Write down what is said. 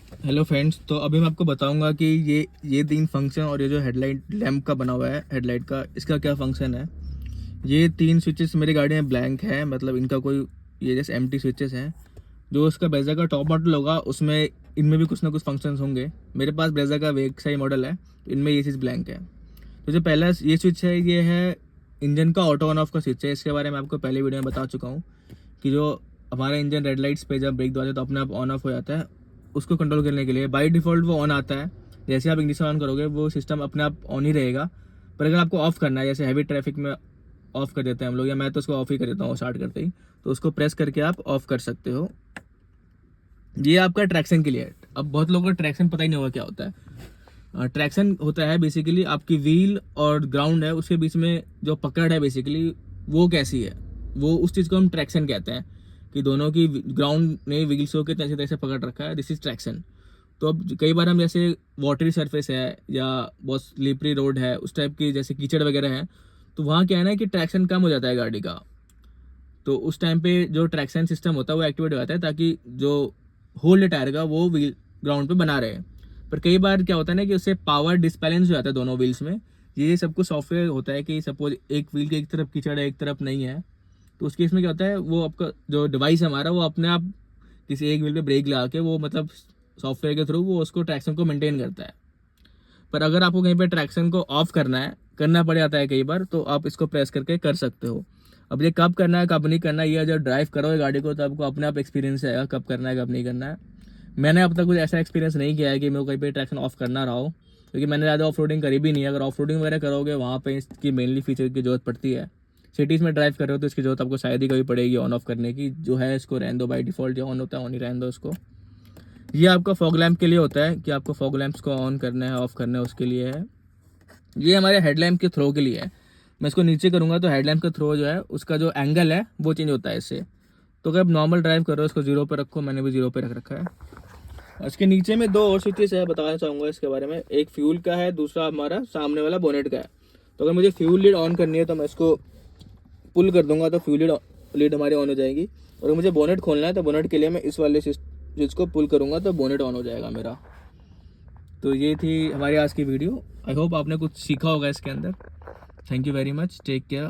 Hello friends, तो अभी मैं आपको बताऊंगा कि ये तीन फंक्शन और ये जो हेडलाइट लैंप का बना हुआ है हेडलाइट का, इसका क्या फंक्शन है। ये तीन स्विचेस मेरी गाड़ी में ब्लैंक है, मतलब इनका कोई ये जैसे एम्प्टी स्विचेस हैं। जो उसका ब्रेजा का टॉप मॉडल होगा उसमें इनमें भी कुछ ना कुछ फंक्शंस होंगे। मेरे पास ब्रेजा का वेक्साई मॉडल है, तो इनमें ये चीज़ ब्लैंक है। तो जो पहला ये स्विच है, ये है इंजन का ऑटो ऑन ऑफ का स्विच है। इसके बारे में आपको पहले वीडियो में बता चुका हूँ कि जो हमारा इंजन रेड लाइट्स पे जब ब्रेक दबाते हैं तो अपने आप ऑन ऑफ हो जाता है। उसको कंट्रोल करने के लिए बाय डिफ़ॉल्ट वो ऑन आता है। जैसे आप इंग्लिश ऑन करोगे वो सिस्टम अपने आप ऑन ही रहेगा। पर अगर आपको ऑफ़ करना है, जैसे हैवी ट्रैफिक में ऑफ़ कर देते हैं हम लोग, या मैं तो उसको ऑफ़ ही कर देता हूँ स्टार्ट करते ही, तो उसको प्रेस करके आप ऑफ़ कर सकते हो। ये आपका ट्रैक्शन के लिए है। अब बहुत लोगों को ट्रैक्शन पता ही नहीं होगा क्या होता है। ट्रैक्शन होता है बेसिकली आपकी व्हील और ग्राउंड है उसके बीच में जो पकड़ है, बेसिकली वो कैसी है, वो उस चीज़ को हम ट्रैक्शन कहते हैं। कि दोनों की ग्राउंड ने व्हील्स को कितने अच्छे तरह से पकड़ रखा है, दिस इज ट्रैक्शन। तो अब कई बार हम जैसे वाटरी सरफेस है या बहुत स्लिपरी रोड है, उस टाइप की जैसे कीचड़ वगैरह है, तो वहाँ क्या है ना कि ट्रैक्शन कम हो जाता है गाड़ी का। तो उस टाइम पे जो ट्रैक्शन सिस्टम होता है वो एक्टिवेट हो जाता है, ताकि जो होल्ड टायर का वो व्हील ग्राउंड पे बना रहे। पर कई बार क्या होता है ना कि उससे पावर डिसबैलेंस हो जाता है दोनों व्हील्स में। ये सब कुछ सॉफ्टवेयर होता है कि सपोज एक व्हील के एक तरफ कीचड़ है एक तरफ नहीं है, तो उस केस में क्या होता है, वो आपका जो डिवाइस है हमारा वो अपने आप किसी एक व्हील पे ब्रेक लगा के वो मतलब सॉफ्टवेयर के थ्रू वो उसको ट्रैक्शन को मेंटेन करता है। पर अगर आपको कहीं पे ट्रैक्शन को ऑफ करना है, करना पड़ जाता है कई बार, तो आप इसको प्रेस करके कर सकते हो। अब ये कब करना है कब नहीं करना है, ये जब ड्राइव करोगे गाड़ी को तो आपको अपने आप एक्सपीरियंस आएगा कब करना है कब नहीं करना है। मैंने अब तक कुछ ऐसा एक्सपीरियंस नहीं किया है कि मेरे को कहीं पे ट्रैक्शन ऑफ करना रहा हो, क्योंकि मैंने ज़्यादा ऑफ रोडिंग करी भी नहीं है। अगर ऑफ रोडिंग वगैरह करोगे वहाँ पे इसकी मेनली फीचर की जरूरत पड़ती है। सिटीज़ में ड्राइव कर रहे हो तो इसकी जरूरत आपको शायद ही कभी पड़ेगी ऑन ऑफ करने की। जो है इसको रहने दो, बाई डिफ़ॉल्ट जो ऑन होता है ऑन ही रहने दो इसको। ये आपका फॉग लैम्प के लिए होता है कि आपको फॉग लैंप्स को ऑन करना है ऑफ करना है, उसके लिए है। ये हमारे हेडलैम्प के थ्रो के लिए है। मैं इसको नीचे करूँगा तो हेडलैम्प का थ्रो जो है उसका जो एंगल है वो चेंज होता है इससे। तो अगर आप नॉर्मल ड्राइव कर रहे हो इसको जीरो पे रखो, मैंने भी जीरो पे रख रखा है। इसके नीचे में दो और स्विचेस है, बताना चाहूँगा इसके बारे में। एक फ्यूल का है, दूसरा हमारा सामने वाला बोनेट का है। तो अगर मुझे फ्यूल लीड ऑन करनी है तो मैं इसको पुल कर दूंगा तो फ्यूल लीड हमारी ऑन हो जाएगी। और अगर मुझे बोनेट खोलना है तो बोनेट के लिए मैं इस वाले स्विच को पुल करूँगा तो बोनेट ऑन हो जाएगा मेरा। तो ये थी हमारी आज की वीडियो। आई होप आपने कुछ सीखा होगा इसके अंदर। Thank you very much, take care.